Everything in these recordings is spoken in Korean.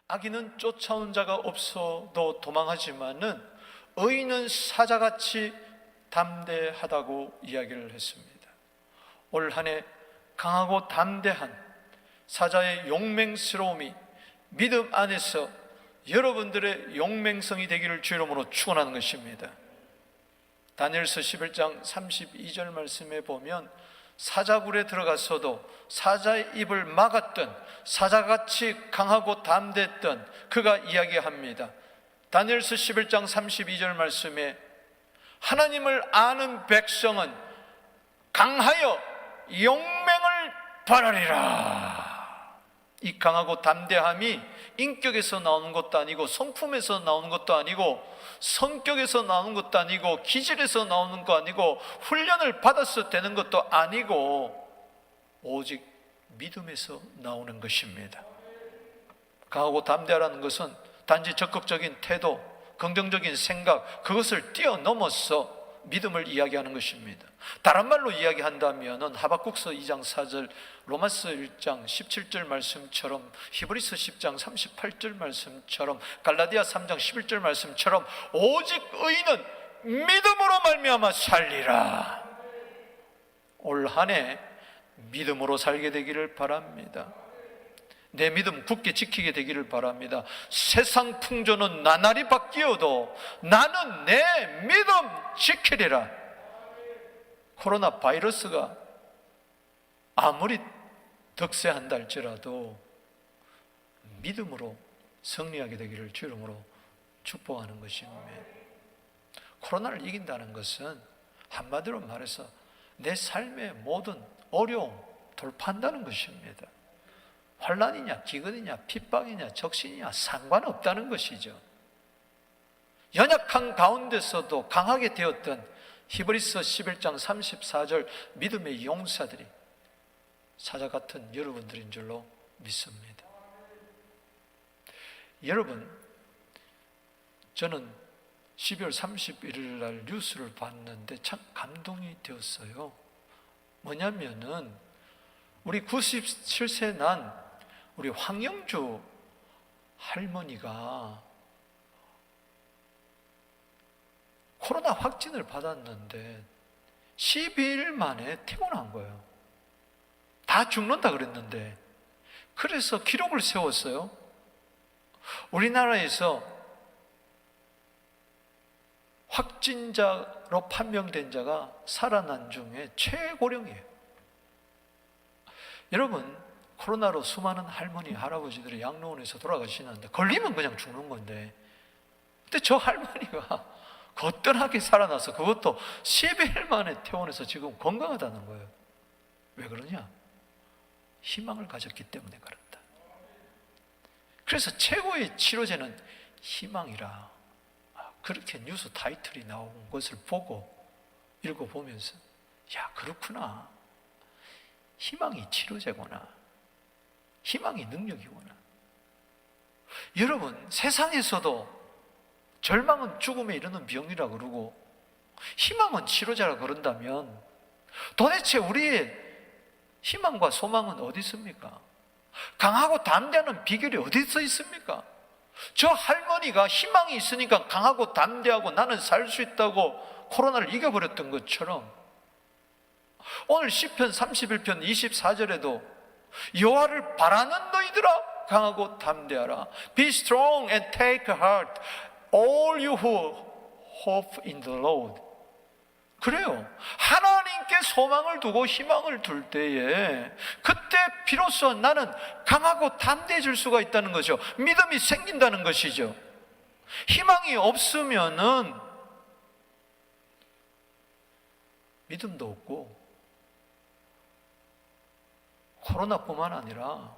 악인은 쫓아온 자가 없어도 도망하지만은 의인은 사자같이 담대하다고 이야기를 했습니다. 올 한 해 강하고 담대한 사자의 용맹스러움이 믿음 안에서 여러분들의 용맹성이 되기를 주 이름으로 축원하는 것입니다. 다니엘서 11장 32절 말씀에 보면 사자굴에 들어가서도 사자의 입을 막았던 사자같이 강하고 담대했던 그가 이야기합니다. 다니엘서 11장 32절 말씀에 하나님을 아는 백성은 강하여 용맹을 발하리라. 이 강하고 담대함이 인격에서 나오는 것도 아니고 성품에서 나오는 것도 아니고 성격에서 나오는 것도 아니고 기질에서 나오는 것도 아니고 훈련을 받아서 되는 것도 아니고 오직 믿음에서 나오는 것입니다. 강하고 담대하라는 것은 단지 적극적인 태도, 긍정적인 생각, 그것을 뛰어넘어서 믿음을 이야기하는 것입니다. 다른 말로 이야기한다면 하박국서 2장 4절, 로마서 1장 17절 말씀처럼, 히브리서 10장 38절 말씀처럼, 갈라디아 3장 11절 말씀처럼 오직 의인은 믿음으로 말미암아 살리라. 올 한 해 믿음으로 살게 되기를 바랍니다. 내 믿음 굳게 지키게 되기를 바랍니다. 세상 풍조는 나날이 바뀌어도 나는 내 믿음 지키리라. 코로나 바이러스가 아무리 득세한다 할지라도 믿음으로 승리하게 되기를 주 이름으로 축복하는 것입니다. 코로나를 이긴다는 것은 한마디로 말해서 내 삶의 모든 어려움 돌파한다는 것입니다. 환난이냐 기근이냐 핍박이냐 적신이냐 상관없다는 것이죠. 연약한 가운데서도 강하게 되었던 히브리서 11장 34절 믿음의 용사들이 사자 같은 여러분들인 줄로 믿습니다. 여러분, 저는 12월 31일 날 뉴스를 봤는데 참 감동이 되었어요. 뭐냐면은 우리 97세 난 우리 황영주 할머니가 코로나 확진을 받았는데 12일 만에 퇴원한 거예요. 다 죽는다 그랬는데, 그래서 기록을 세웠어요. 우리나라에서 확진자로 판명된 자가 살아난 중에 최고령이에요. 여러분, 코로나로 수많은 할머니, 할아버지들이 양로원에서 돌아가시는데 걸리면 그냥 죽는 건데, 근데 저 할머니가 거뜬하게 살아나서 그것도 12일 만에 퇴원해서 지금 건강하다는 거예요. 왜 그러냐? 희망을 가졌기 때문에 그렇다. 그래서 최고의 치료제는 희망이라. 그렇게 뉴스 타이틀이 나온 것을 보고 읽어보면서 야, 그렇구나. 희망이 치료제구나. 희망이 능력이구나. 여러분, 세상에서도 절망은 죽음에 이르는 병이라 그러고 희망은 치료제라 그런다면 도대체 우리의 희망과 소망은 어디 있습니까? 강하고 담대하는 비결이 어디 있습니까? 저 할머니가 희망이 있으니까 강하고 담대하고 나는 살 수 있다고 코로나를 이겨버렸던 것처럼 오늘 시편 31편 24절에도 여호와를 바라는 너희들아 강하고 담대하라. Be strong and take heart, all you who hope in the Lord. 그래요. 하나님께 소망을 두고 희망을 둘 때에 그때 비로소 나는 강하고 담대해질 수가 있다는 거죠. 믿음이 생긴다는 것이죠. 희망이 없으면은 믿음도 없고 코로나뿐만 아니라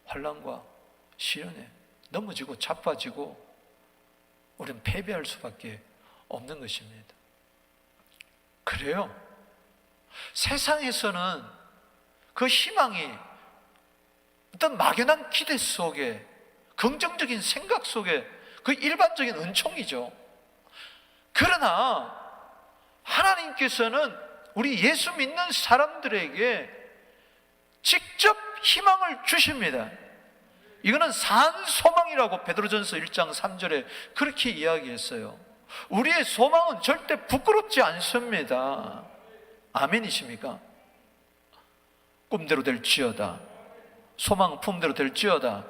환난과 시련에 넘어지고 자빠지고 우리는 패배할 수밖에 없는 것입니다. 그래요. 세상에서는 그 희망이 어떤 막연한 기대 속에, 긍정적인 생각 속에 그 일반적인 은총이죠. 그러나 하나님께서는 우리 예수 믿는 사람들에게 직접 희망을 주십니다. 이거는 산 소망이라고 베드로전서 1장 3절에 그렇게 이야기했어요. 우리의 소망은 절대 부끄럽지 않습니다. 아멘이십니까? 꿈대로 될지어다, 소망 품대로 될지어다.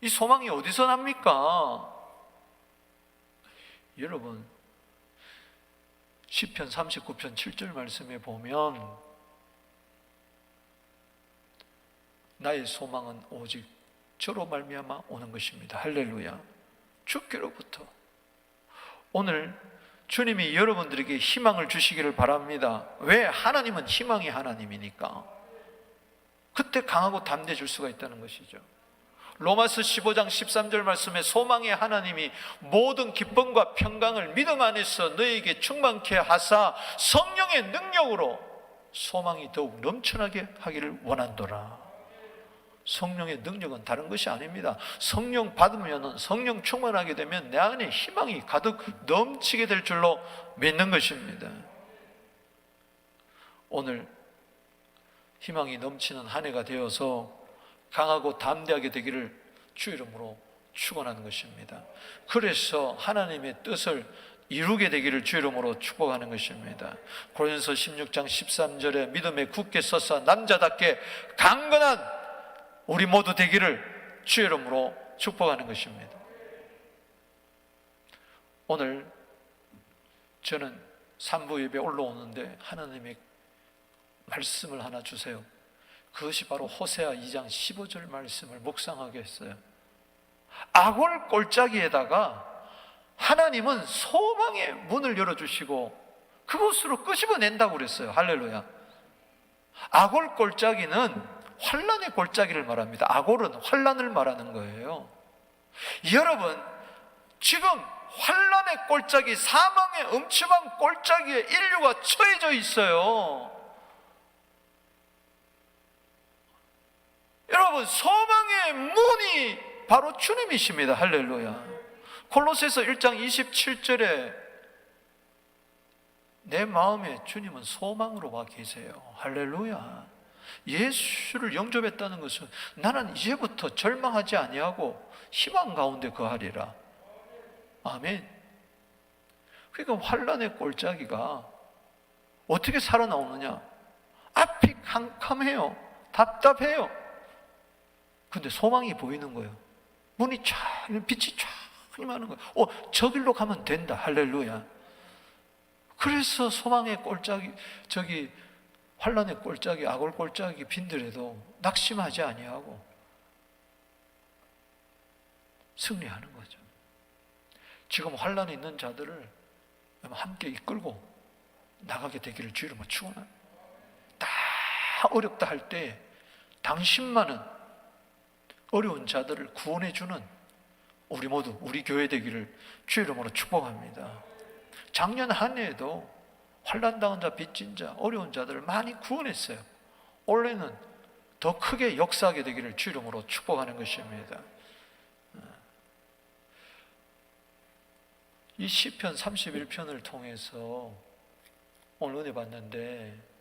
이 소망이 어디서 납니까? 여러분, 시편 39편 7절 말씀에 보면 나의 소망은 오직 저로 말미암아 오는 것입니다. 할렐루야. 주께로부터. 오늘 주님이 여러분들에게 희망을 주시기를 바랍니다. 왜? 하나님은 희망의 하나님이니까. 그때 강하고 담대해질 수가 있다는 것이죠. 로마서 15장 13절 말씀에 소망의 하나님이 모든 기쁨과 평강을 믿음 안에서 너에게 충만케 하사 성령의 능력으로 소망이 더욱 넘쳐나게 하기를 원한도라. 성령의 능력은 다른 것이 아닙니다. 성령 받으면, 성령 충만하게 되면 내 안에 희망이 가득 넘치게 될 줄로 믿는 것입니다. 오늘 희망이 넘치는 한 해가 되어서 강하고 담대하게 되기를 주 이름으로 축원하는 것입니다. 그래서 하나님의 뜻을 이루게 되기를 주 이름으로 축복하는 것입니다. 고린도서 16장 13절에 믿음에 굳게 서서 남자답게 강건한 우리 모두 되기를 주 이름으로 축복하는 것입니다. 오늘 저는 3부 예배 올라오는데 하나님의 말씀을 하나 주세요. 그것이 바로 호세아 2장 15절 말씀을 묵상하게 했어요. 악을 골짜기에다가 하나님은 소망의 문을 열어주시고 그곳으로 끄집어낸다고 그랬어요. 할렐루야. 악을 골짜기는 환난의 골짜기를 말합니다. 악골은 환난을 말하는 거예요. 여러분, 지금 환난의 골짜기, 사망의 음침한 골짜기에 인류가 처해져 있어요. 여러분, 소망의 문이 바로 주님이십니다. 할렐루야. 콜로새서 1장 27절에 내 마음에 주님은 소망으로 와 계세요. 할렐루야. 예수를 영접했다는 것은 나는 이제부터 절망하지 아니하고 희망 가운데 거하리라. 아멘. 그러니까 환난의 골짜기가 어떻게 살아나오느냐? 앞이 캄캄해요. 답답해요. 근데 소망이 보이는 거예요. 문이 쫙, 빛이 쫙 임하는 거예요. 저길로 가면 된다. 할렐루야. 그래서 소망의 골짜기, 환난의 골짜기, 악을 골짜기 빈들에도 낙심하지 아니하고 승리하는 거죠. 지금 환난에 있는 자들을 함께 이끌고 나가게 되기를 주 이름으로 축원합니다. 다 어렵다 할 때 당신만은 어려운 자들을 구원해 주는 우리 모두, 우리 교회 되기를 주 이름으로 축복합니다. 작년 한 해에도 환난당한 자, 빚진 자, 어려운 자들을 많이 구원했어요. 올해는 더 크게 역사하게 되기를 주 이름으로 축복하는 것입니다. 이 시편 31편을 통해서 오늘 은혜 받는데,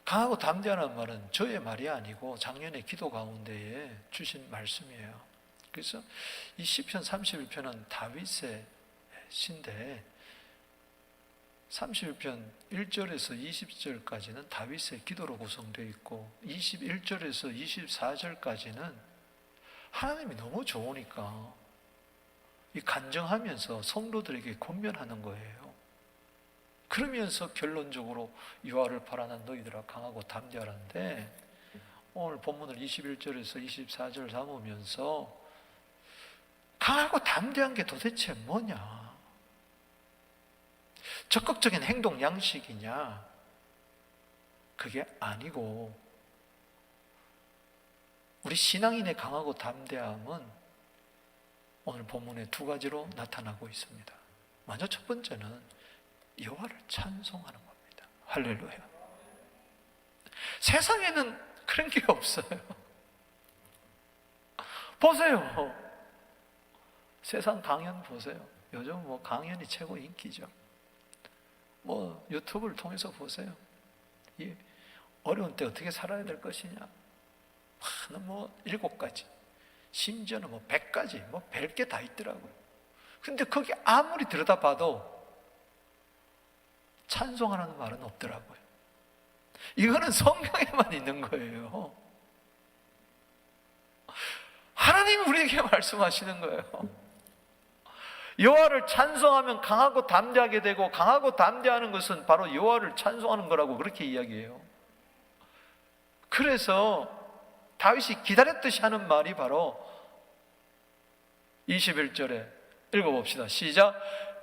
강하고 담대하는 말은 저의 말이 아니고 작년에 기도 가운데에 주신 말씀이에요. 그래서 이 시편 31편은 다윗의 시인데 31편 1절에서 20절까지는 다윗의 기도로 구성되어 있고 21절에서 24절까지는 하나님이 너무 좋으니까 이 간증하면서 성도들에게 권면하는 거예요. 그러면서 결론적으로 여호와를 바라는 너희들아 강하고 담대하라는데, 오늘 본문을 21절에서 24절 담으면서 강하고 담대한 게 도대체 뭐냐? 적극적인 행동 양식이냐? 그게 아니고 우리 신앙인의 강하고 담대함은 오늘 본문에 두 가지로 나타나고 있습니다. 먼저 첫 번째는 여호와를 찬송하는 겁니다. 할렐루야. 세상에는 그런 게 없어요. 보세요. 세상 강연 보세요. 요즘 강연이 최고 인기죠. 유튜브를 통해서 보세요. 이 어려운 때 어떻게 살아야 될 것이냐. 뭐 7가지, 심지어는 뭐 100가지, 뭐 별게 다 있더라고요. 근데 거기 아무리 들여다봐도 찬송하라는 말은 없더라고요. 이거는 성경에만 있는 거예요. 하나님이 우리에게 말씀하시는 거예요. 여호와를 찬송하면 강하고 담대하게 되고, 강하고 담대하는 것은 바로 여호와를 찬송하는 거라고 그렇게 이야기해요. 그래서 다윗이 기다렸듯이 하는 말이 바로 21절에 읽어봅시다. 시작.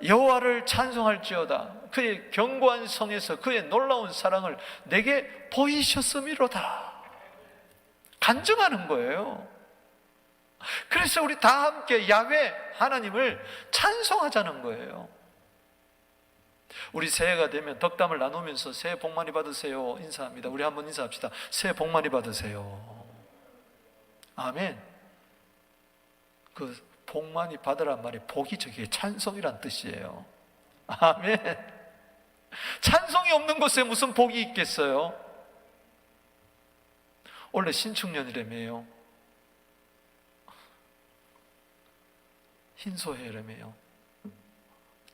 여호와를 찬송할지어다. 그의 견고한 성에서 그의 놀라운 사랑을 내게 보이셨음이로다. 간증하는 거예요. 그래서 우리 다 함께 야훼 하나님을 찬송하자는 거예요. 우리 새해가 되면 덕담을 나누면서 새해 복 많이 받으세요 인사합니다. 우리 한번 인사합시다. 새해 복 많이 받으세요. 아멘. 그 복 많이 받으란 말이 복이 저게 찬송이란 뜻이에요. 아멘. 찬송이 없는 곳에 무슨 복이 있겠어요? 원래 신축년이라며요. 흰소해라며요.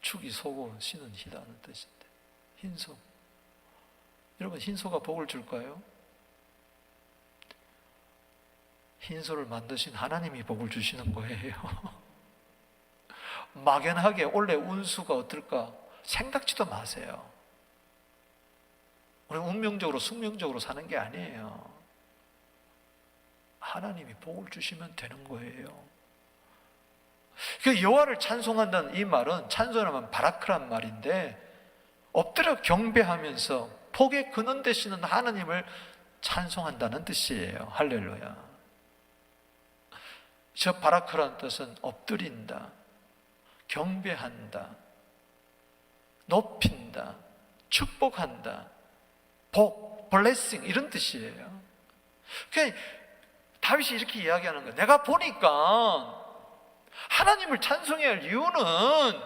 축이 소고 신은 희다는 뜻인데, 흰소. 여러분, 흰소가 복을 줄까요? 흰소를 만드신 하나님이 복을 주시는 거예요. 막연하게 원래 운수가 어떨까 생각지도 마세요. 우리 운명적으로 숙명적으로 사는 게 아니에요. 하나님이 복을 주시면 되는 거예요. 그 여호와를 찬송한다는 이 말은, 찬송하면 바라크란 말인데, 엎드려 경배하면서 복의 근원 되시는 하나님을 찬송한다는 뜻이에요. 할렐루야. 저 바라크라는 뜻은 엎드린다, 경배한다, 높인다, 축복한다, 복, 블레싱 이런 뜻이에요. 그러니까 다윗이 이렇게 이야기하는 거예요. 내가 보니까 하나님을 찬송해야 할 이유는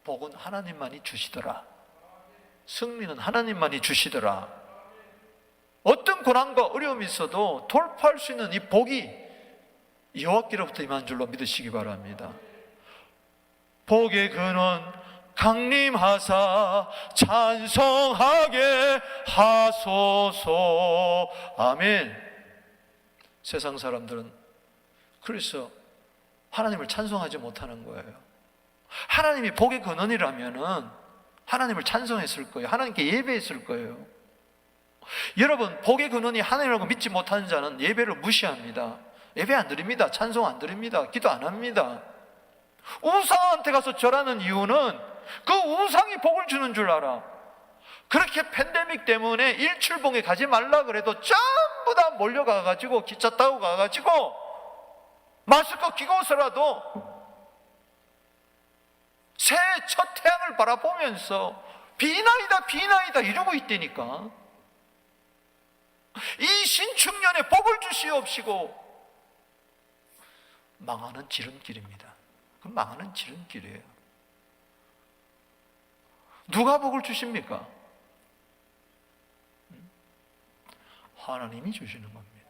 복은 하나님만이 주시더라. 승리는 하나님만이 주시더라. 어떤 고난과 어려움이 있어도 돌파할 수 있는 이 복이 여호와께로부터 임한 줄로 믿으시기 바랍니다. 복의 근원 강림하사 찬송하게 하소서. 아멘. 세상 사람들은 그래서 하나님을 찬송하지 못하는 거예요. 하나님이 복의 근원이라면은 하나님을 찬송했을 거예요. 하나님께 예배했을 거예요. 여러분, 복의 근원이 하나님이라고 믿지 못하는 자는 예배를 무시합니다. 예배 안 드립니다. 찬송 안 드립니다. 기도 안 합니다. 우상한테 가서 절하는 이유는 그 우상이 복을 주는 줄 알아. 그렇게 팬데믹 때문에 일출봉에 가지 말라 그래도 전부 다 몰려가가지고 기차 타고 가가지고 마스크 끼고서라도 새해 첫 태양을 바라보면서 비나이다 비나이다 이러고 있다니까. 이 신축년에 복을 주시옵시고 망하는 지름길입니다. 그 망하는 지름길이에요. 누가 복을 주십니까? 하나님이 주시는 겁니다.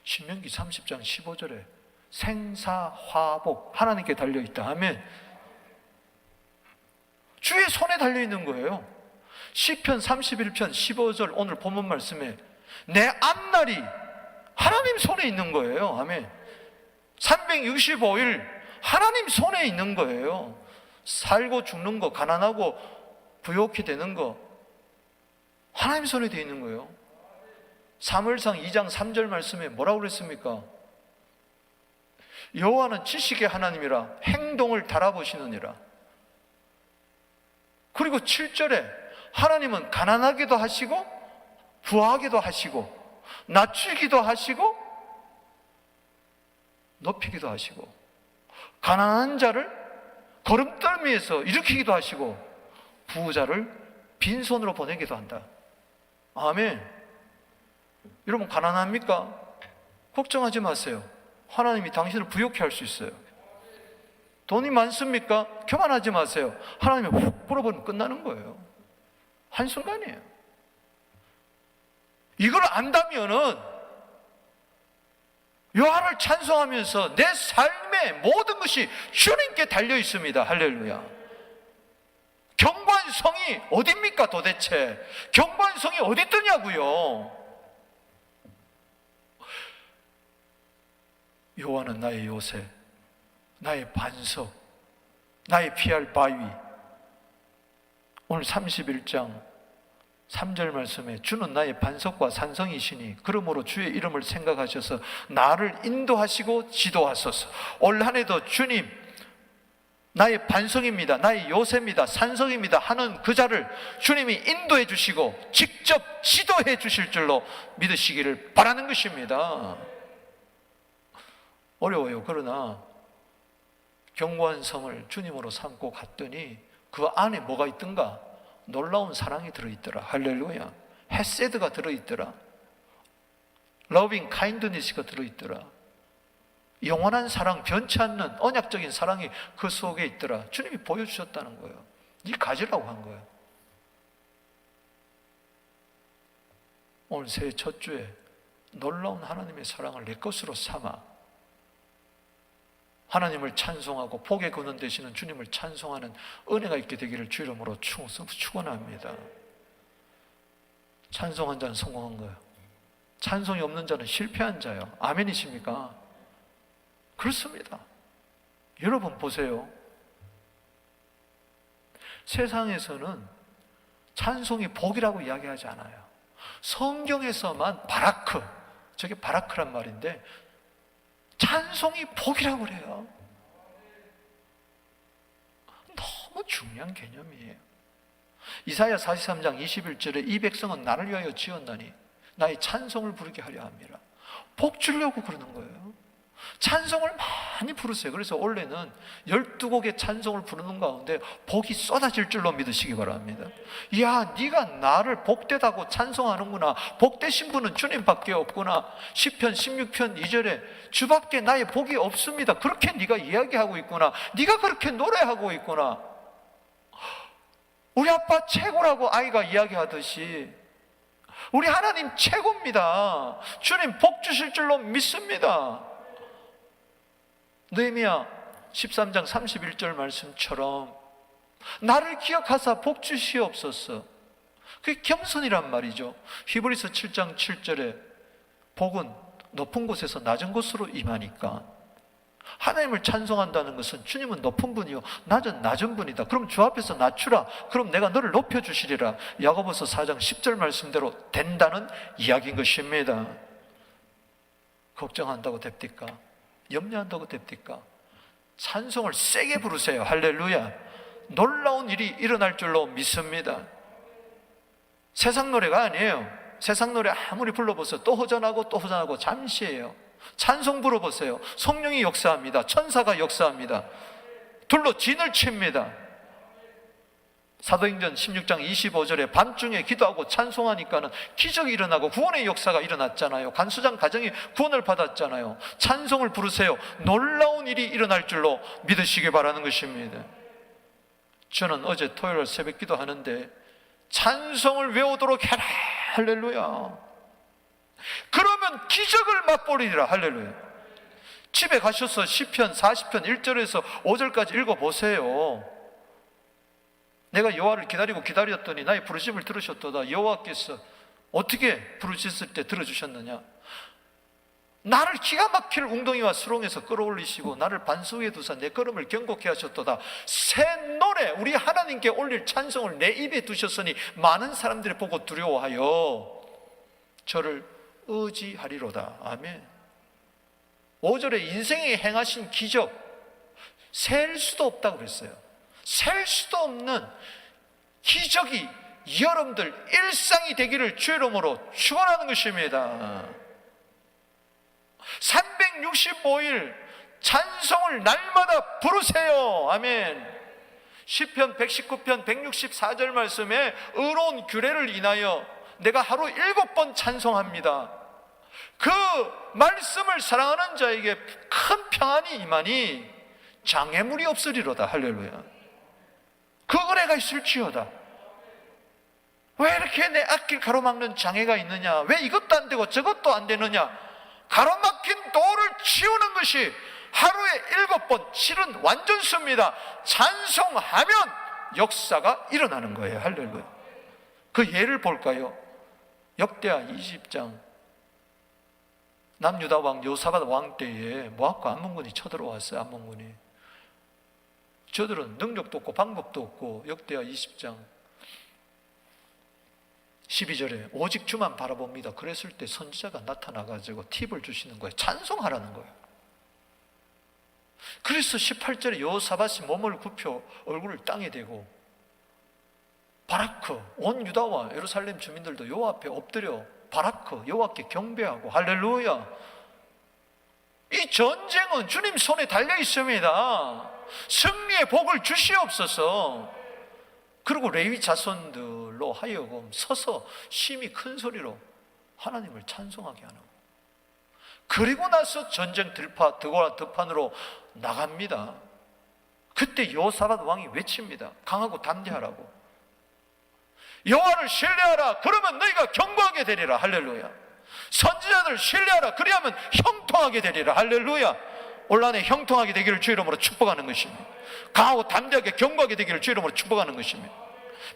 신명기 30장 15절에 생사화복 하나님께 달려있다 하면 주의 손에 달려있는 거예요. 시편 31편 15절 오늘 본문 말씀에 내 앞날이 하나님 손에 있는 거예요. 아멘. 365일 하나님 손에 있는 거예요. 살고 죽는 거, 가난하고 부욕해 되는 거 하나님 손에 돼 있는 거예요. 사무엘상 2장 3절 말씀에 뭐라고 그랬습니까? 여호와는 지식의 하나님이라 행동을 달아보시느니라. 그리고 7절에 하나님은 가난하기도 하시고 부하기도 하시고 낮추기도 하시고 높이기도 하시고 가난한 자를 거름떨미에서 일으키기도 하시고 부자를 빈손으로 보내기도 한다. 아멘. 여러분 가난합니까? 걱정하지 마세요. 하나님이 당신을 부욕해 할 수 있어요. 돈이 많습니까? 교만하지 마세요. 하나님이 훅 불어버리면 끝나는 거예요. 한순간이에요. 이걸 안다면은 여호와를 찬송하면서 내 삶의 모든 것이 주님께 달려 있습니다. 할렐루야. 경관성이 어딥니까 도대체? 경관성이 어디 있더냐고요. 여호와는 나의 요새, 나의 반석, 나의 피할 바위. 오늘 31장 3절 말씀에 주는 나의 반석과 산성이시니 그러므로 주의 이름을 생각하셔서 나를 인도하시고 지도하소서. 올 한 해도 주님 나의 반석입니다, 나의 요새입니다, 산성입니다 하는 그 자를 주님이 인도해 주시고 직접 지도해 주실 줄로 믿으시기를 바라는 것입니다. 어려워요. 그러나 경고한 성을 주님으로 삼고 갔더니 그 안에 뭐가 있던가? 놀라운 사랑이 들어있더라. 할렐루야. 헤세드가 들어있더라. 러빙 카인드니스가 들어있더라. 영원한 사랑, 변치 않는 언약적인 사랑이 그 속에 있더라. 주님이 보여주셨다는 거예요. 이 가지라고 한 거예요. 오늘 새해 첫 주에 놀라운 하나님의 사랑을 내 것으로 삼아 하나님을 찬송하고 복의 근원 되시는 주님을 찬송하는 은혜가 있게 되기를 주 이름으로 축원합니다. 찬송한 자는 성공한 거예요. 찬송이 없는 자는 실패한 자예요. 아멘이십니까? 그렇습니다. 여러분 보세요. 세상에서는 찬송이 복이라고 이야기하지 않아요. 성경에서만 바라크, 저게 바라크란 말인데 찬송이 복이라고 그래요. 너무 중요한 개념이에요. 이사야 43장 21절에 이 백성은 나를 위하여 지었나니 나의 찬송을 부르게 하려 함이라. 복 주려고 그러는 거예요. 찬송을 많이 부르세요. 그래서 원래는 12곡의 찬송을 부르는 가운데 복이 쏟아질 줄로 믿으시기 바랍니다. 야, 네가 나를 복되다고 찬송하는구나. 복되신 분은 주님밖에 없구나. 시편 16편 2절에 주밖에 나의 복이 없습니다. 그렇게 네가 이야기하고 있구나. 네가 그렇게 노래하고 있구나. 우리 아빠 최고라고 아이가 이야기하듯이 우리 하나님 최고입니다. 주님 복 주실 줄로 믿습니다. 느헤미야 13장 31절 말씀처럼 나를 기억하사 복 주시옵소서. 그게 겸손이란 말이죠. 히브리서 7장 7절에 복은 높은 곳에서 낮은 곳으로 임하니까 하나님을 찬송한다는 것은 주님은 높은 분이요 낮은 낮은 분이다. 그럼 주 앞에서 낮추라. 그럼 내가 너를 높여주시리라. 야고보서 4장 10절 말씀대로 된다는 이야기인 것입니다. 걱정한다고 됩니까? 염려한다고 됩니까? 찬송을 세게 부르세요. 할렐루야. 놀라운 일이 일어날 줄로 믿습니다. 세상 노래가 아니에요. 세상 노래 아무리 불러보세요. 또 허전하고 또 허전하고 잠시예요. 찬송 불러보세요. 성령이 역사합니다. 천사가 역사합니다. 둘로 진을 칩니다. 사도행전 16장 25절에 밤중에 기도하고 찬송하니까는 기적이 일어나고 구원의 역사가 일어났잖아요. 간수장 가정이 구원을 받았잖아요. 찬송을 부르세요. 놀라운 일이 일어날 줄로 믿으시기 바라는 것입니다. 저는 어제 토요일 새벽 기도하는데 찬송을 외우도록 해라. 할렐루야. 그러면 기적을 맛보리라. 할렐루야. 집에 가셔서 시편 40편 1절에서 5절까지 읽어보세요. 내가 여호와를 기다렸더니 나의 부르심을 들으셨도다. 여호와께서 어떻게 부르셨을 때 들어주셨느냐? 나를 기가 막힐 웅덩이와 수렁에서 끌어올리시고 나를 반석 위에 두사 내 걸음을 견고케 하셨도다. 새 노래, 우리 하나님께 올릴 찬송을 내 입에 두셨으니 많은 사람들이 보고 두려워하여 저를 의지하리로다. 아멘. 5절에 인생에 행하신 기적 셀 수도 없다고 그랬어요. 셀 수도 없는 기적이 여러분들 일상이 되기를 주의 이름으로 축원하는 것입니다. 365일 찬송을 날마다 부르세요. 아멘. 시편 119편 164절 말씀에 의로운 규례를 인하여 내가 하루 7번 찬송합니다. 그 말씀을 사랑하는 자에게 큰 평안이 임하니 장애물이 없으리로다. 할렐루야. 그 은혜가 있을지어다. 왜 이렇게 내 앞길 가로막는 장애가 있느냐? 왜 이것도 안 되고 저것도 안 되느냐? 가로막힌 도를 치우는 것이 하루에 7번 7은 완전수입니다. 찬송하면 역사가 일어나는 거예요. 할렐루야. 그 예를 볼까요? 역대하 20장 남유다 왕 여호사밧 왕 때에 모압과 암몬군이 쳐들어왔어요. 암몬군이. 저들은 능력도 없고 방법도 없고. 역대하 20장 12절에 오직 주만 바라봅니다. 그랬을 때 선지자가 나타나가지고 팁을 주시는 거예요. 찬송하라는 거예요. 그래서 18절에 여호사밧이 몸을 굽혀 얼굴을 땅에 대고 바라크, 온 유다와 예루살렘 주민들도 여호와 앞에 엎드려 바라크, 여호와께 경배하고. 할렐루야. 이 전쟁은 주님 손에 달려 있습니다. 승리의 복을 주시옵소서. 그리고 레위 자손들로 하여금 서서 심히 큰 소리로 하나님을 찬송하게 하는 거예요. 그리고 나서 전쟁 들판으로 나갑니다. 그때 여호사밧 왕이 외칩니다. 강하고 담대하라고. 여호와를 신뢰하라. 그러면 너희가 견고하게 되리라. 할렐루야. 선지자들 신뢰하라. 그리하면 형통하게 되리라. 할렐루야. 올 한해 형통하게 되기를 주 이름으로 축복하는 것입니다. 강하고 담대하게 견고하게 되기를 주 이름으로 축복하는 것입니다.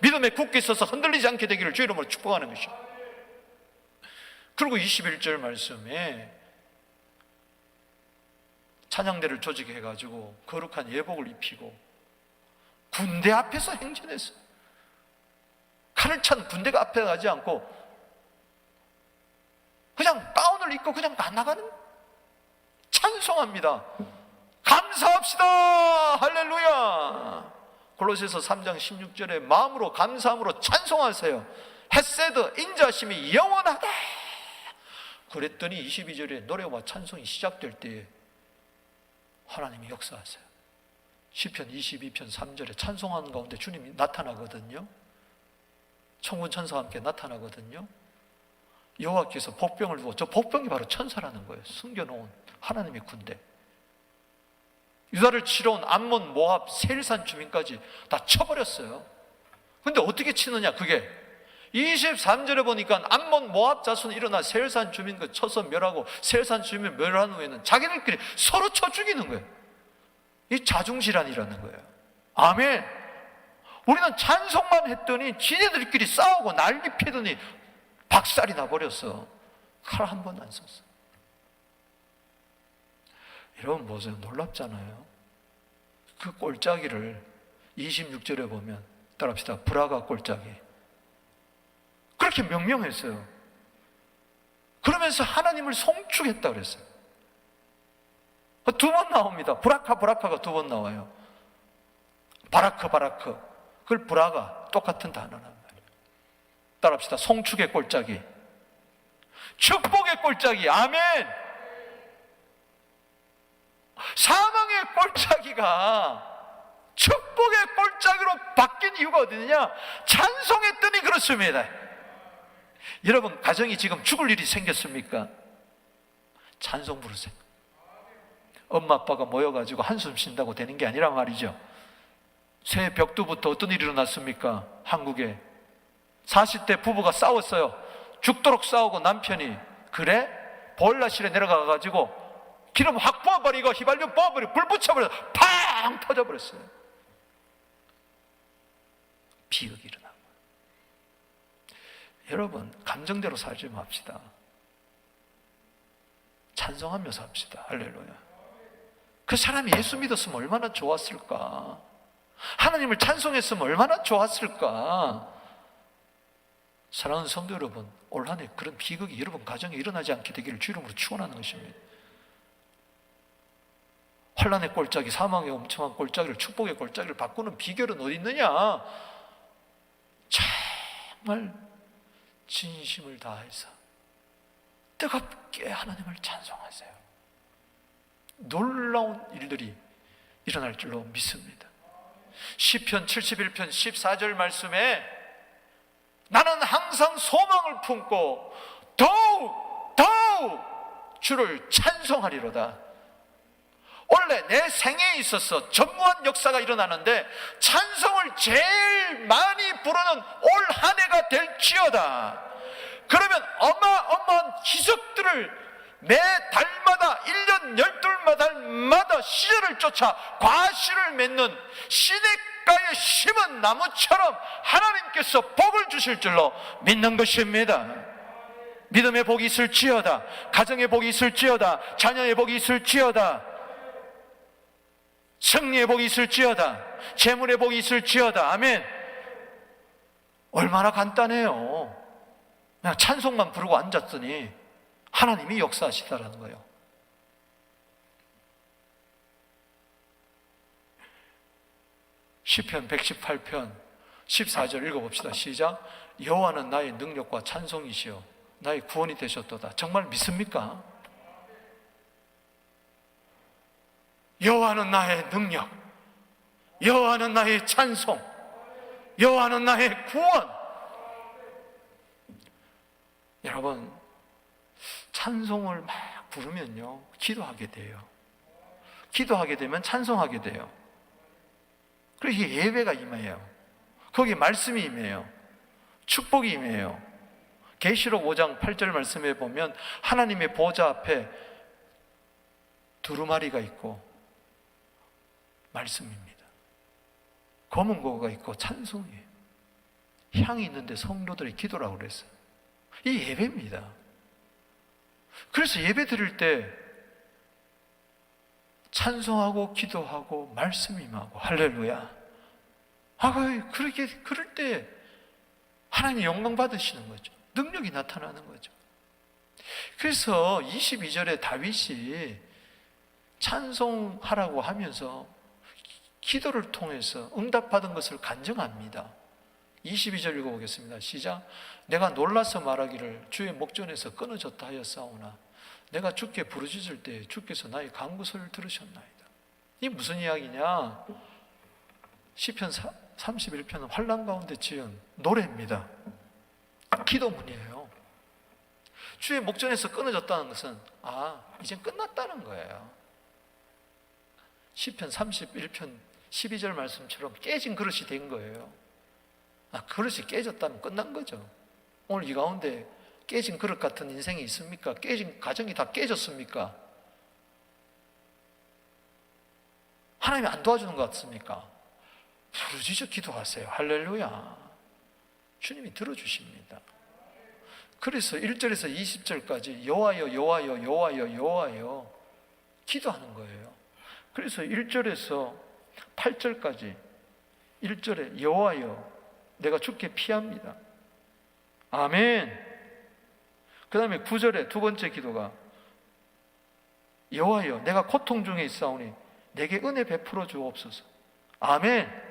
믿음에 굳게 서서 흔들리지 않게 되기를 주 이름으로 축복하는 것입니다. 그리고 21절 말씀에 찬양대를 조직해가지고 거룩한 예복을 입히고 군대 앞에서 행진했어요. 칼을 찬 군대가 앞에 가지 않고 그냥 가운을 입고 그냥 나가는. 찬송합니다. 감사합시다. 할렐루야. 골로새서 3장 16절에 마음으로 감사함으로 찬송하세요. 헤세드 인자심이 영원하다. 그랬더니 22절에 노래와 찬송이 시작될 때에 하나님이 역사하세요. 시편 22편 3절에 찬송하는 가운데 주님이 나타나거든요. 천군 천사와 함께 나타나거든요. 여호와께서 복병을 두고, 저 복병이 바로 천사라는 거예요. 숨겨놓은 하나님의 군대. 유다를 치러 온 암몬, 모압, 세일산 주민까지 다 쳐버렸어요. 근데 어떻게 치느냐? 그게 23절에 보니까 암몬, 모압 자손 일어나 세일산 주민 그 쳐서 멸하고, 세일산 주민 멸한 후에는 자기들끼리 서로 쳐 죽이는 거예요. 이 자중질환이라는 거예요. 아멘. 우리는 찬송만 했더니 지네들끼리 싸우고 난리 피더니 박살이 나버렸어. 칼 한 번 안 썼어. 여러분 보세요. 놀랍잖아요. 그 꼴짜기를 26절에 보면 따라합시다. 브라가 꼴짜기. 그렇게 명명했어요. 그러면서 하나님을 송축했다 그랬어요. 2번 나옵니다. 브라카가 2번 나와요. 바라크. 그걸 브라가 똑같은 단어란 말이에요. 따라합시다. 송축의 꼴짜기. 축복의 꼴짜기. 아멘. 사망의 꼴짜기가 축복의 꼴짜기로 바뀐 이유가 어디냐? 찬송했더니 그렇습니다. 여러분 가정이 지금 죽을 일이 생겼습니까? 찬송 부르세요. 엄마 아빠가 모여가지고 한숨 쉰다고 되는 게 아니란 말이죠. 새해 벽두부터 어떤 일이 일어났습니까? 한국에 40대 부부가 싸웠어요. 죽도록 싸우고 남편이 그래? 보일러실에 내려가가지고 기름 확 부어버리고 휘발유 부어버리고 불 붙여버려서 팡 터져버렸어요. 비극이 일어나고. 여러분 감정대로 살지 맙시다. 찬송하며 삽시다. 할렐루야. 그 사람이 예수 믿었으면 얼마나 좋았을까. 하나님을 찬송했으면 얼마나 좋았을까. 사랑하는 성도 여러분, 올 한 해 그런 비극이 여러분 가정에 일어나지 않게 되기를 주 이름으로 축원하는 것입니다. 환난의 꼴짜기, 사망의 엄청난 꼴짜기를 축복의 꼴짜기를 바꾸는 비결은 어디 있느냐? 정말 진심을 다해서 뜨겁게 하나님을 찬송하세요. 놀라운 일들이 일어날 줄로 믿습니다. 시편 71편 14절 말씀에 나는 항상 소망을 품고 더욱 주를 찬송하리로다. 원래 내 생애에 있어서 전무한 역사가 일어나는데 찬송을 제일 많이 부르는 올 한 해가 될지어다. 그러면 어마어마한 기적들을 매 달마다 1년 12달마다 시절을 쫓아 과실을 맺는 시냇가에 심은 나무처럼 하나님께서 복을 주실 줄로 믿는 것입니다. 믿음의 복이 있을지어다. 가정의 복이 있을지어다. 자녀의 복이 있을지어다. 승리의 복이 있을지어다. 재물의 복이 있을지어다. 아멘. 얼마나 간단해요. 그냥 찬송만 부르고 앉았더니 하나님이 역사하시다라는 거예요. 시편 118편 14절 읽어봅시다. 시작. 여호와는 나의 능력과 찬송이시여 나의 구원이 되셨도다. 정말 믿습니까? 여호와는 나의 능력, 여호와는 나의 찬송, 여호와는 나의 구원. 여러분, 찬송을 막 부르면요 기도하게 돼요. 기도하게 되면 찬송하게 돼요. 그리고 이게 예배가 임해요. 거기에 말씀이 임해요. 축복이 임해요. 계시록 5장 8절 말씀에 보면 하나님의 보좌 앞에 두루마리가 있고 말씀입니다. 검은 고가 있고 찬송이에요. 향이 있는데 성도들의 기도라고 그랬어요. 이 예배입니다. 그래서 예배 드릴 때 찬송하고 기도하고 말씀 임하고 할렐루야. 그럴 때 하나님 영광 받으시는 거죠. 능력이 나타나는 거죠. 그래서 22절에 다윗이 찬송하라고 하면서 기도를 통해서 응답받은 것을 간증합니다. 22절 읽어보겠습니다. 시작. 내가 놀라서 말하기를 주의 목전에서 끊어졌다 하였사오나 내가 주께 부르짖을 때 주께서 나의 간구소리를 들으셨나이다. 이게 무슨 이야기냐? 시편 31편은 환난 가운데 지은 노래입니다. 기도문이에요. 주의 목전에서 끊어졌다는 것은 이젠 끝났다는 거예요. 시편 31편 12절 말씀처럼 깨진 그릇이 된 거예요. 그릇이 깨졌다면 끝난 거죠. 오늘 이 가운데 깨진 그릇 같은 인생이 있습니까? 깨진 가정이 다 깨졌습니까? 하나님이 안 도와주는 것 같습니까? 부르짖어 기도하세요. 할렐루야. 주님이 들어주십니다. 그래서 1절에서 20절까지 여호와여 여호와여 여호와여 여호와여 기도하는 거예요. 그래서 1절에서 8절까지 1절에 여호와여 내가 주께 피합니다. 아멘. 그 다음에 9절에 두 번째 기도가 여호와여 내가 고통 중에 있사오니 내게 은혜 베풀어 주옵소서. 아멘.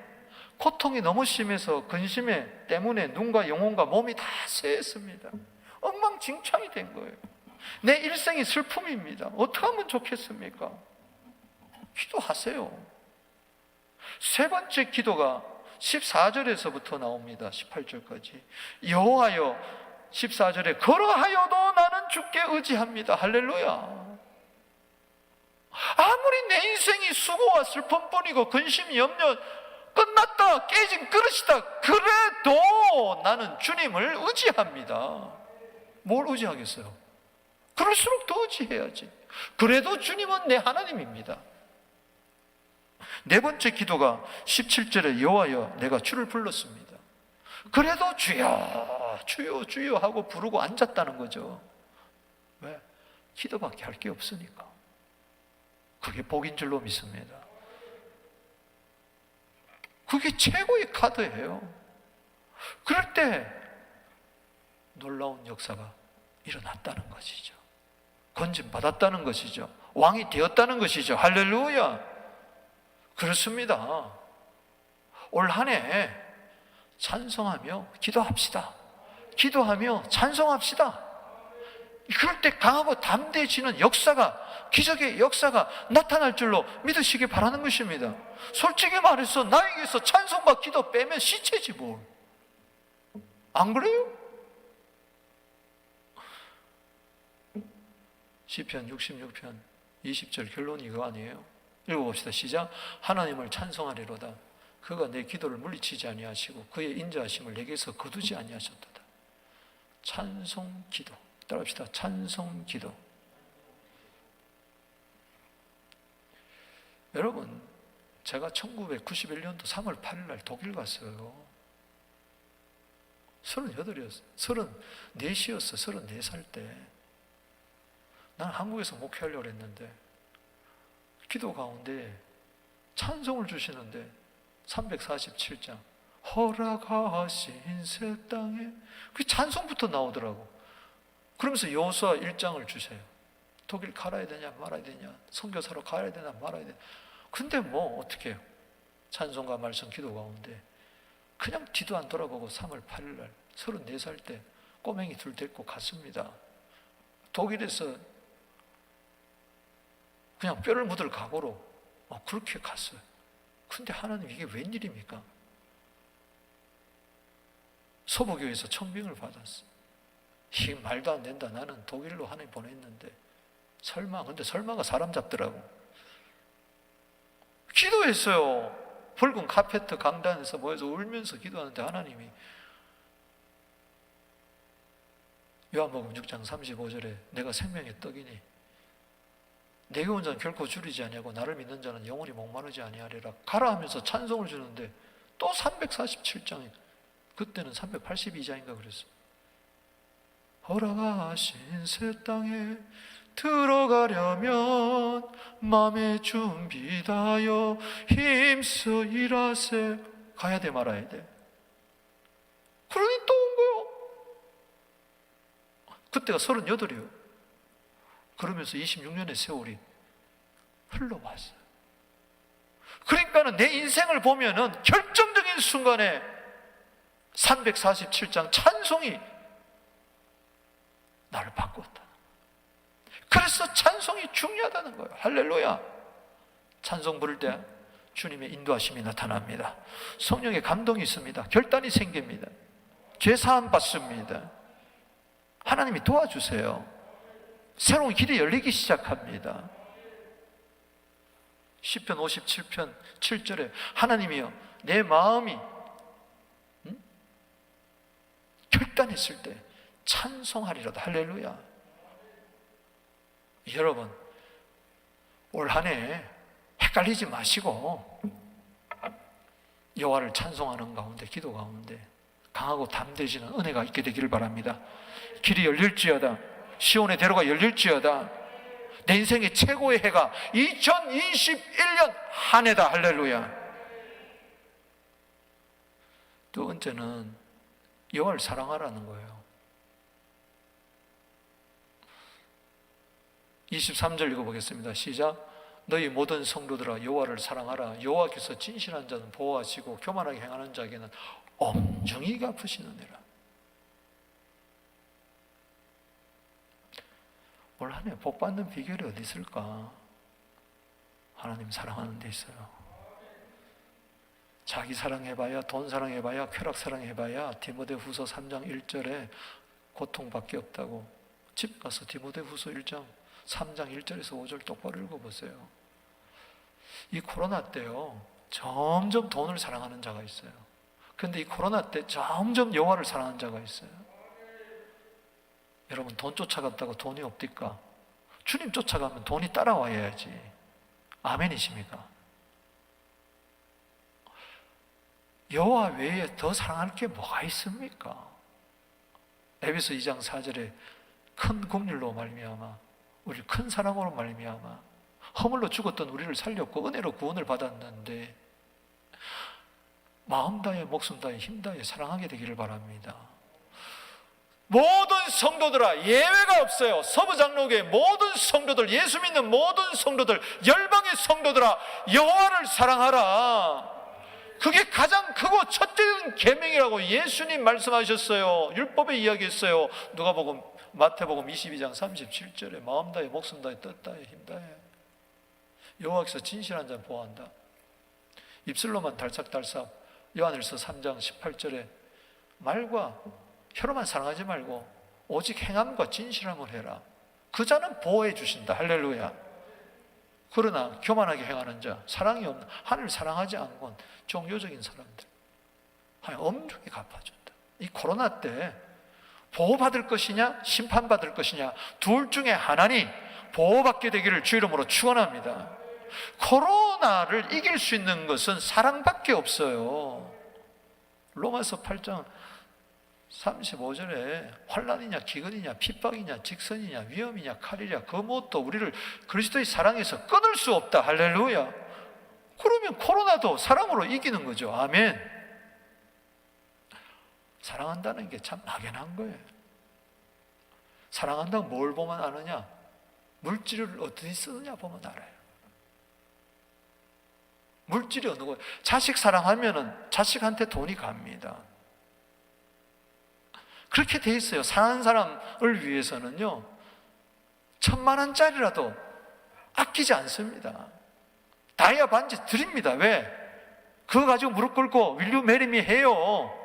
고통이 너무 심해서 근심에 때문에 눈과 영혼과 몸이 다 쇠했습니다. 엉망진창이 된 거예요. 내 일생이 슬픔입니다. 어떻게 하면 좋겠습니까? 기도하세요. 세 번째 기도가 14절에서부터 나옵니다. 18절까지. 여호와여 14절에 그러하여도 나는 주께 의지합니다. 할렐루야. 아무리 내 인생이 수고와 슬픔뿐이고 근심, 염려 끝났다, 깨진 그릇이다, 그래도 나는 주님을 의지합니다. 뭘 의지하겠어요? 그럴수록 더 의지해야지. 그래도 주님은 내 하나님입니다. 네 번째 기도가 17절에 여호와여 내가 주를 불렀습니다. 그래도 주여 주여 주여 하고 부르고 앉았다는 거죠. 왜? 기도밖에 할 게 없으니까. 그게 복인 줄로 믿습니다. 그게 최고의 카드예요. 그럴 때 놀라운 역사가 일어났다는 것이죠. 건진받았다는 것이죠. 왕이 되었다는 것이죠. 할렐루야. 그렇습니다. 올 한 해 찬송하며 기도합시다. 기도하며 찬송합시다. 그럴 때 강하고 담대해지는 역사가, 기적의 역사가 나타날 줄로 믿으시기 바라는 것입니다. 솔직히 말해서 나에게서 찬송과 기도 빼면 시체지 뭘. 안 그래요? 시편 66편 20절 결론이 이거 아니에요? 읽어봅시다. 시작. 하나님을 찬송하리로다. 그가 내 기도를 물리치지 아니하시고 그의 인자하심을 내게서 거두지 아니하셨도다. 찬송 기도. 따라합시다. 찬송 기도. 여러분, 제가 1991년도 3월 8일 날 독일 갔어요. 38이었어요. 34이었어. 34살 때. 난 한국에서 목회하려고 했는데 기도 가운데 찬송을 주시는데 347장 허락하신 새 땅에 그 찬송부터 나오더라고. 그러면서 여호수아 1장을 주세요. 독일 갈아야 되냐 말아야 되냐, 선교사로 가야 되냐 말아야 되냐. 근데 뭐 어떻게 해요? 찬송과 말씀 기도 가운데 그냥 뒤도 안 돌아보고 3월 8일 날 34살 때 꼬맹이 둘 데리고 갔습니다. 독일에서 그냥 뼈를 묻을 각오로 그렇게 갔어요. 근데 하나님, 이게 웬일입니까? 서부교회에서 청빙을 받았어. 이게 말도 안 된다. 나는 독일로 하나님 보냈는데 근데 설마가 사람 잡더라고. 기도했어요. 붉은 카페트 강단에서 모여서 울면서 기도하는데 하나님이 요한복음 6장 35절에 내가 생명의 떡이니 내게 온 자는 결코 줄이지 아니하고 나를 믿는 자는 영원히 목마르지 아니하리라. 가라 하면서 찬송을 주는데 또 347장이, 그때는 382장인가 그랬어요. 허락하신 새 땅에 들어가려면 마음의 준비다여 힘써 일하세. 가야 돼 말아야 돼. 그러니 또 온 거요. 그때가 38이요. 그러면서 26년의 세월이 흘러왔어요. 그러니까는 내 인생을 보면은 결정적인 순간에 347장 찬송이 나를 바꿨다. 그래서 찬송이 중요하다는 거예요. 할렐루야. 찬송 부를 때 주님의 인도하심이 나타납니다. 성령의 감동이 있습니다. 결단이 생깁니다. 죄사함 받습니다. 하나님이 도와주세요. 새로운 길이 열리기 시작합니다. 시편 57편 7절에 하나님이여 내 마음이 결단했을 때 찬송하리로다. 할렐루야. 여러분, 올 한 해 헷갈리지 마시고 여호와를 찬송하는 가운데, 기도 가운데 강하고 담대해지는 은혜가 있게 되기를 바랍니다. 길이 열릴지어다. 시온의 대로가 열릴지어다. 내 인생의 최고의 해가 2021년 한 해다. 할렐루야. 두 번째는 여호와를 사랑하라는 거예요. 23절 읽어보겠습니다. 시작. 너희 모든 성도들아 여호와를 사랑하라. 여호와께서 진실한 자는 보호하시고 교만하게 행하는 자에게는 엄정히 갚으시느니라. 올 한 해 복 받는 비결이 어디 있을까? 하나님 사랑하는 데 있어요. 자기 사랑해봐야, 돈 사랑해봐야, 쾌락 사랑해봐야 디모데후서 3장 1절에 고통밖에 없다고. 집 가서 디모데후서 1장 3장 1절에서 5절 똑바로 읽어보세요. 이 코로나 때요 점점 돈을 사랑하는 자가 있어요. 그런데 이 코로나 때 점점 여호와를 사랑하는 자가 있어요. 여러분, 돈 쫓아갔다고 돈이 없디까? 주님 쫓아가면 돈이 따라와야지. 아멘이십니까? 여호와 외에 더 사랑할 게 뭐가 있습니까? 에베소 2장 4절에 큰 긍휼로 말미암아 우리 큰 사랑으로 말미암아 허물로 죽었던 우리를 살렸고 은혜로 구원을 받았는데 마음 다해 목숨 다해 힘 다해 사랑하게 되기를 바랍니다. 모든 성도들아, 예외가 없어요. 서부장로교회 모든 성도들, 예수 믿는 모든 성도들, 열방의 성도들아, 여호와를 사랑하라. 그게 가장 크고 첫째는 계명이라고 예수님 말씀하셨어요. 율법에 이야기했어요. 누가복음, 마태복음 22장 37절에 마음 다해 목숨 다해 뜻 다해 힘 다해 여호와께서 진실한 자는 보호한다. 입술로만 달싹달싹. 요한일서 3장 18절에 말과 혀로만 사랑하지 말고 오직 행함과 진실함을 해라. 그 자는 보호해 주신다. 할렐루야. 그러나 교만하게 행하는 자, 사랑이 없는, 하나님을 사랑하지 않고 종교적인 사람들, 하나님 엄중히 갚아준다. 이 코로나 때 보호받을 것이냐 심판받을 것이냐 둘 중에 하나니 보호받게 되기를 주 이름으로 축원합니다. 코로나를 이길 수 있는 것은 사랑밖에 없어요. 로마서 8장 35절에 환난이냐 기근이냐 핍박이냐 직선이냐 위험이냐 칼이냐 그 무엇도 우리를 그리스도의 사랑에서 끊을 수 없다. 할렐루야. 그러면 코로나도 사랑으로 이기는 거죠. 아멘. 사랑한다는 게 참 막연한 거예요. 사랑한다고 뭘 보면 아느냐? 물질을 어떻게 쓰느냐 보면 알아요. 물질이 어느 거예요? 자식 사랑하면은 자식한테 돈이 갑니다. 그렇게 돼 있어요. 사랑하는 사람을 위해서는요 1,000,000원짜리라도 아끼지 않습니다. 다이아 반지 드립니다. 왜? 그거 가지고 무릎 꿇고 윌류 메리미 해요.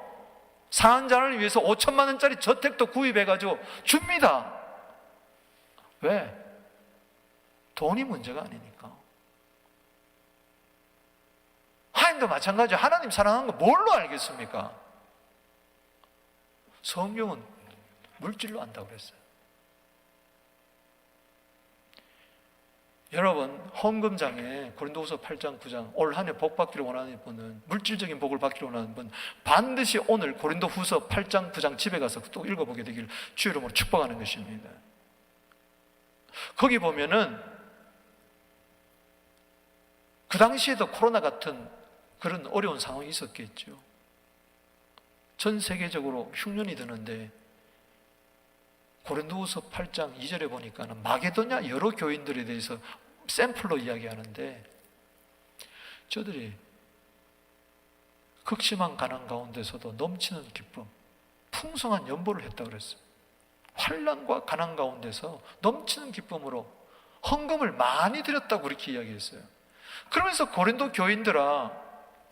사랑하는 자를 위해서 5,000,000원짜리 저택도 구입해가지고 줍니다. 왜? 돈이 문제가 아니니까. 하나님도 마찬가지예요. 하나님 사랑하는 거 뭘로 알겠습니까? 성경은 물질로 안다고 그랬어요. 여러분 헌금장에 고린도후서 8장 9장 올 한 해 복 받기를 원하는 분은, 물질적인 복을 받기를 원하는 분 반드시 오늘 고린도후서 8장 9장 집에 가서 또 읽어보게 되기를 주 이름으로 축복하는 것입니다. 거기 보면은 그 당시에도 코로나 같은 그런 어려운 상황이 있었겠죠. 전 세계적으로 흉년이 드는데 고린도후서 8장 2절에 보니까는 마게도냐 여러 교인들에 대해서 샘플로 이야기하는데, 저들이 극심한 가난 가운데서도 넘치는 기쁨, 풍성한 연보를 했다고 그랬어요. 환난과 가난 가운데서 넘치는 기쁨으로 헌금을 많이 드렸다고 그렇게 이야기했어요. 그러면서 고린도 교인들아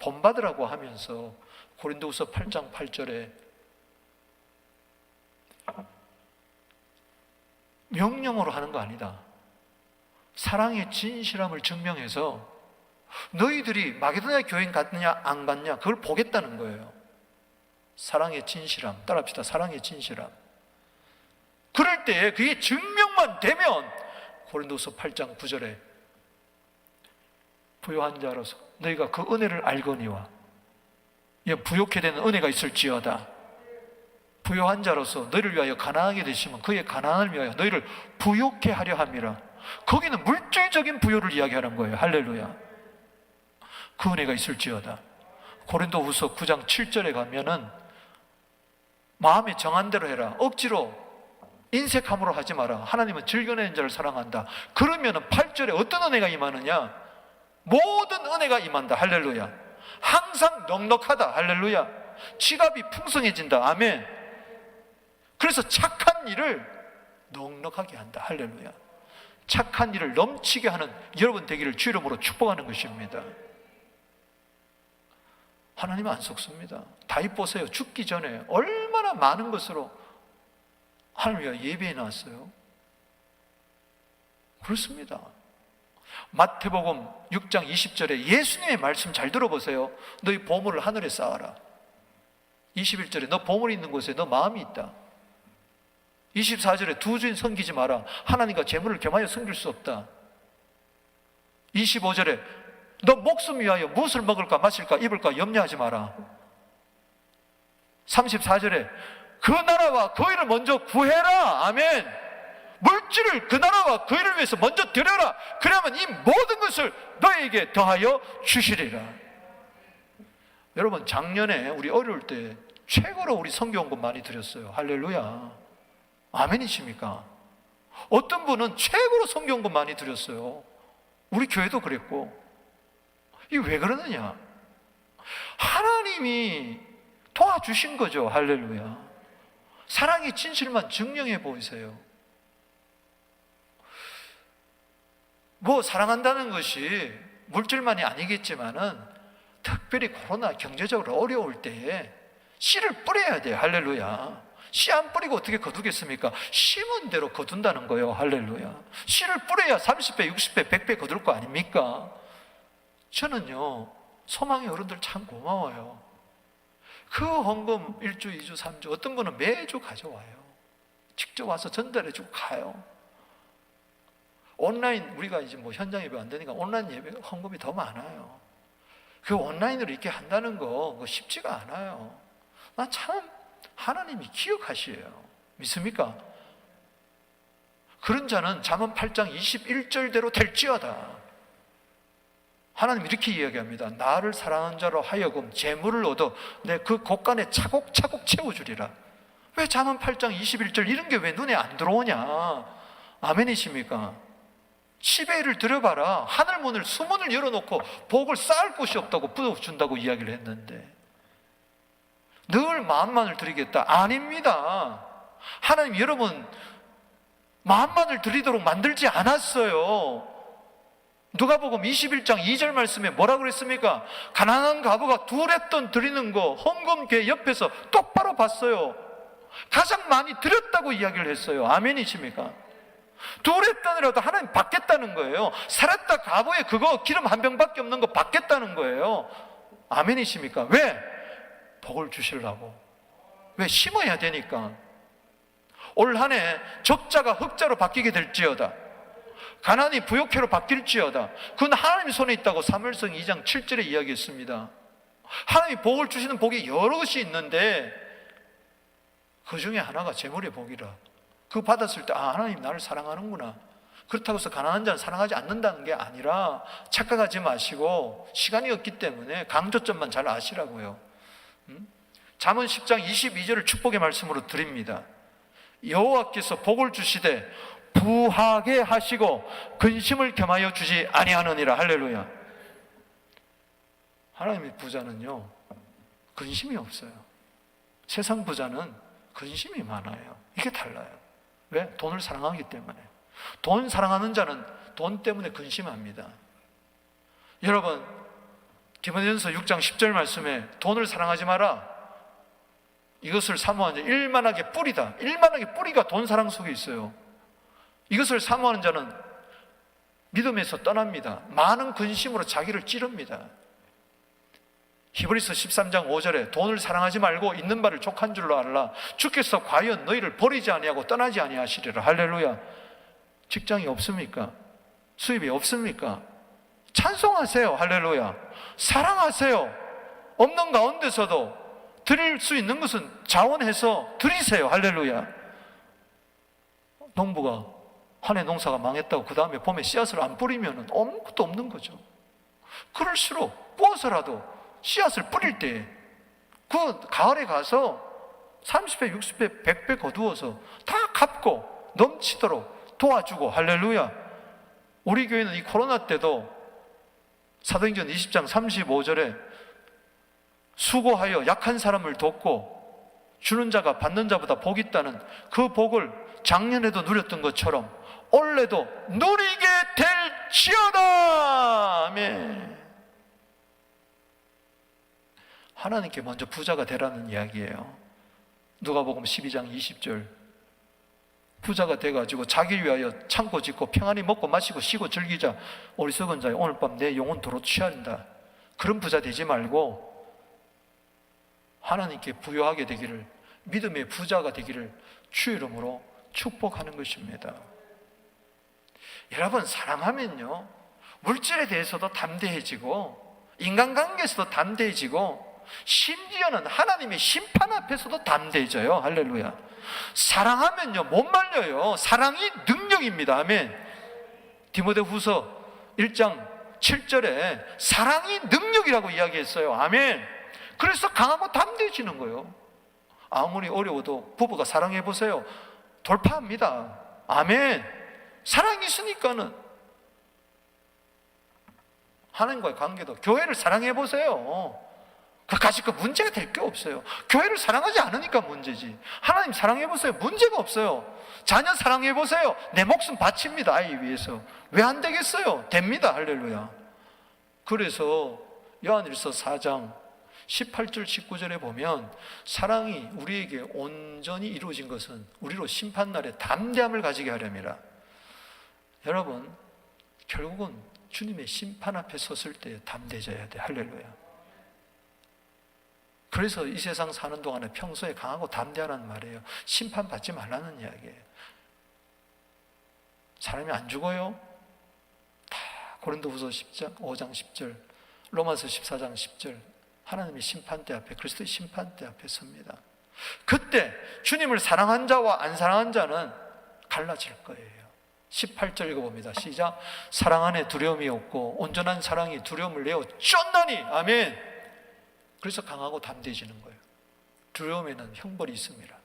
본받으라고 하면서 고린도후서 8장 8절에 명령으로 하는 거 아니다. 사랑의 진실함을 증명해서 너희들이 마게도냐 교인 갔느냐 안 갔냐 그걸 보겠다는 거예요. 사랑의 진실함, 따라합시다. 사랑의 진실함. 그럴 때 그게 증명만 되면 고린도서 8장 9절에 부요한 자로서 너희가 그 은혜를 알거니와 부요케 되는 은혜가 있을지어다. 부요한 자로서 너희를 위하여 가난하게 되시면 그의 가난을 위하여 너희를 부요케 하려 함이라. 거기는 물질적인 부요를 이야기하는 거예요. 할렐루야. 그 은혜가 있을지어다. 고린도후서 9장 7절에 가면은 마음에 정한 대로 해라. 억지로 인색함으로 하지 마라. 하나님은 즐겨내는 자를 사랑한다. 그러면은 8절에 어떤 은혜가 임하느냐? 모든 은혜가 임한다. 할렐루야. 항상 넉넉하다. 할렐루야. 지갑이 풍성해진다. 아멘. 그래서 착한 일을 넉넉하게 한다. 할렐루야. 착한 일을 넘치게 하는 여러분 되기를 주 이름으로 축복하는 것입니다. 하나님은 안 속습니다. 다윗 보세요. 죽기 전에 얼마나 많은 것으로 하나님 위하여 예배해 놨어요. 그렇습니다. 마태복음 6장 20절에 예수님의 말씀 잘 들어보세요. 너희 보물을 하늘에 쌓아라. 21절에 너 보물이 있는 곳에 너 마음이 있다. 24절에 두 주인 섬기지 마라. 하나님과 재물을 겸하여 섬길 수 없다. 25절에 너 목숨 위하여 무엇을 먹을까 마실까 입을까 염려하지 마라. 34절에 그 나라와 그 일을 먼저 구해라. 아멘. 물질을 그 나라와 그 일을 위해서 먼저 드려라. 그러면 이 모든 것을 너에게 더하여 주시리라. 여러분 작년에 우리 어려울 때 최고로 우리 성경금 많이 드렸어요. 할렐루야. 아멘이십니까? 어떤 분은 최고로 성경금 많이 드렸어요. 우리 교회도 그랬고. 이게 왜 그러느냐? 하나님이 도와주신 거죠. 할렐루야. 사랑의 진실만 증명해 보이세요. 뭐 사랑한다는 것이 물질만이 아니겠지만은 특별히 코로나 경제적으로 어려울 때에 씨를 뿌려야 돼요. 할렐루야. 씨 안 뿌리고 어떻게 거두겠습니까? 심은 대로 거둔다는 거예요. 할렐루야. 씨를 뿌려야 30배, 60배, 100배 거둘 거 아닙니까? 저는요, 소망의 어른들 참 고마워요. 그 헌금 1주, 2주, 3주, 어떤 분은 매주 가져와요. 직접 와서 전달해주고 가요. 온라인, 우리가 이제 뭐 현장 예배 안 되니까 온라인 예배 헌금이 더 많아요. 그 온라인으로 이렇게 한다는 거 그거 쉽지가 않아요. 난 참 하나님이 기억하시에요. 믿습니까? 그런 자는 잠언 8장 21절대로 될지어다. 하나님 이렇게 이야기합니다. 나를 사랑하는 자로 하여금 재물을 얻어 내 그 곳간에 차곡차곡 채워주리라. 왜 잠언 8장 21절 이런 게 왜 눈에 안 들어오냐? 아멘이십니까? 시베이를 들여봐라. 하늘문을 수문을 열어놓고 복을 쌓을 곳이 없다고 부어준다고 이야기를 했는데 늘 마음만을 드리겠다. 아닙니다. 하나님 여러분 마음만을 드리도록 만들지 않았어요. 누가복음 21장 2절 말씀에 뭐라고 그랬습니까? 가난한 과부가 두렛돈 드리는 거 헌금궤 옆에서 똑바로 봤어요. 가장 많이 드렸다고 이야기를 했어요. 아멘이십니까? 두렛돈이라도 하나님 받겠다는 거예요. 살았다 과부에 그거 기름 한 병밖에 없는 거 받겠다는 거예요. 아멘이십니까? 왜? 복을 주시려고. 왜? 심어야 되니까. 올 한 해 적자가 흑자로 바뀌게 될지어다. 가난이 부욕회로 바뀔지어다. 그건 하나님 손에 있다고 사무엘상 2장 7절에 이야기했습니다. 하나님이 복을 주시는 복이 여러 것이 있는데 그 중에 하나가 재물의 복이라. 그거 받았을 때 하나님 나를 사랑하는구나. 그렇다고 해서 가난한 자는 사랑하지 않는다는 게 아니라 착각하지 마시고 시간이 없기 때문에 강조점만 잘 아시라고요. 잠언 10장 22절을 축복의 말씀으로 드립니다. 여호와께서 복을 주시되 부하게 하시고 근심을 겸하여 주지 아니하느니라. 할렐루야. 하나님의 부자는요 근심이 없어요. 세상 부자는 근심이 많아요. 이게 달라요. 왜? 돈을 사랑하기 때문에. 돈 사랑하는 자는 돈 때문에 근심합니다. 여러분 디모데전서 6장 10절 말씀에 돈을 사랑하지 마라. 이것을 사모하는 자 일만하게 뿌리다. 일만하게 뿌리가 돈 사랑 속에 있어요. 이것을 사모하는 자는 믿음에서 떠납니다. 많은 근심으로 자기를 찌릅니다. 히브리서 13장 5절에 돈을 사랑하지 말고 있는 바를 족한 줄로 알라. 주께서 과연 너희를 버리지 아니하고 떠나지 아니하시리라. 할렐루야. 직장이 없습니까? 수입이 없습니까? 찬송하세요. 할렐루야. 사랑하세요. 없는 가운데서도 드릴 수 있는 것은 자원해서 드리세요. 할렐루야. 농부가 한 해 농사가 망했다고 그 다음에 봄에 씨앗을 안 뿌리면 아무것도 없는 거죠. 그럴수록 부어서라도 씨앗을 뿌릴 때 그 가을에 가서 30배, 60배, 100배 거두어서 다 갚고 넘치도록 도와주고. 할렐루야. 우리 교회는 이 코로나 때도 사도행전 20장 35절에 수고하여 약한 사람을 돕고 주는 자가 받는 자보다 복이 있다는 그 복을 작년에도 누렸던 것처럼 올해도 누리게 될지어다. 아멘. 하나님께 먼저 부자가 되라는 이야기예요. 누가복음 12장 20절. 부자가 돼가지고 자기를 위하여 창고 짓고 평안히 먹고 마시고 쉬고 즐기자. 어리석은 자여 오늘 밤 내 영혼 도로 취한다. 그런 부자 되지 말고 하나님께 부요하게 되기를, 믿음의 부자가 되기를 주 이름으로 축복하는 것입니다. 여러분 사랑하면요 물질에 대해서도 담대해지고 인간관계에서도 담대해지고 심지어는 하나님의 심판 앞에서도 담대해져요. 할렐루야. 사랑하면요 못 말려요. 사랑이 능력입니다. 아멘. 디모데후서 1장 7절에 사랑이 능력이라고 이야기했어요. 아멘. 그래서 강하고 담대해지는 거예요. 아무리 어려워도 부부가 사랑해보세요. 돌파합니다. 아멘. 사랑이 있으니까는 하나님과의 관계도, 교회를 사랑해보세요. 그까짓 거 문제가 될 게 없어요. 교회를 사랑하지 않으니까 문제지. 하나님 사랑해보세요. 문제가 없어요. 자녀 사랑해보세요. 내 목숨 바칩니다. 아이 위해서. 왜 안 되겠어요? 됩니다. 할렐루야. 그래서 요한일서 4장 18절 19절에 보면 사랑이 우리에게 온전히 이루어진 것은 우리로 심판날에 담대함을 가지게 하렵니다. 여러분, 결국은 주님의 심판 앞에 섰을 때 담대해져야 돼. 할렐루야. 그래서 이 세상 사는 동안에 평소에 강하고 담대하라는 말이에요. 심판받지 말라는 이야기예요. 사람이 안 죽어요. 다 고린도후서 5장 10절, 로마서 14장 10절, 하나님의 심판대 앞에, 그리스도의 심판대 앞에 섭니다. 그때 주님을 사랑한 자와 안 사랑한 자는 갈라질 거예요. 18절 읽어봅니다. 시작. 사랑 안에 두려움이 없고 온전한 사랑이 두려움을 내어 쫓나니. 아멘. 그래서 강하고 담대해지는 거예요. 두려움에는 형벌이 있습니다.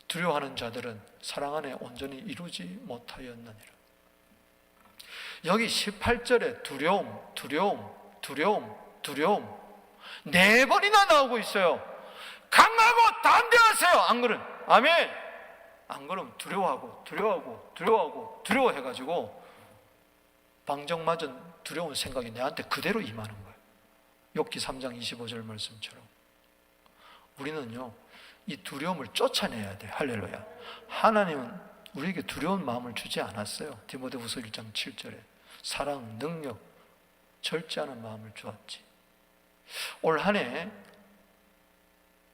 두려워하는 자들은 사랑 안에 온전히 이루지 못하였느니라. 여기 18절에 두려움 4번이나 나오고 있어요. 강하고 담대하세요. 안 그럼 아멘. 안 그럼 두려워해가지고 방정맞은 두려운 생각이 내한테 그대로 임하는 거예요. 욥기 3장 25절 말씀처럼 우리는요, 이 두려움을 쫓아내야 돼. 할렐루야. 하나님은 우리에게 두려운 마음을 주지 않았어요. 디모데후서 1장 7절에 사랑, 능력, 절제하는 마음을 주었지. 올 한 해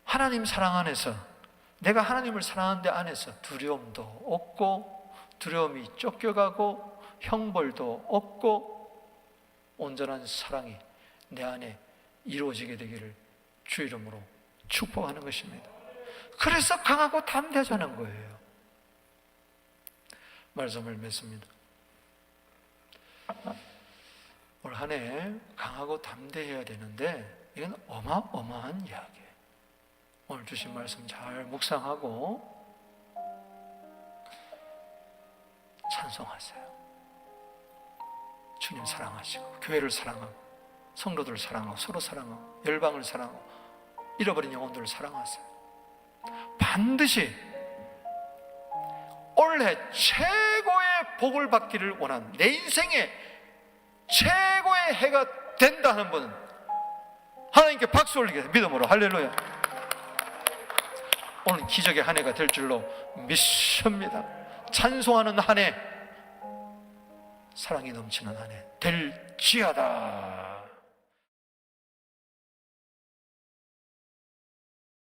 하나님 사랑 안에서, 내가 하나님을 사랑하는 데 안에서 두려움도 없고 두려움이 쫓겨가고 형벌도 없고 온전한 사랑이 내 안에 이루어지게 되기를 주 이름으로 축복하는 것입니다. 그래서 강하고 담대하자는 거예요. 말씀을 맺습니다. 올 한 해 강하고 담대해야 되는데 이건 어마어마한 이야기예요. 오늘 주신 말씀 잘 묵상하고 찬송하세요. 주님 사랑하시고 교회를 사랑하고 성도들을 사랑하고 서로 사랑하고 열방을 사랑하고 잃어버린 영혼들을 사랑하세요. 반드시 올해 최고의 복을 받기를 원하는, 내 인생의 최고의 해가 된다 하는 분은 하나님께 박수 올리겠습니다. 믿음으로. 할렐루야. 오늘 기적의 한 해가 될 줄로 믿습니다. 찬송하는 한 해, 사랑이 넘치는 한 해 될지어다.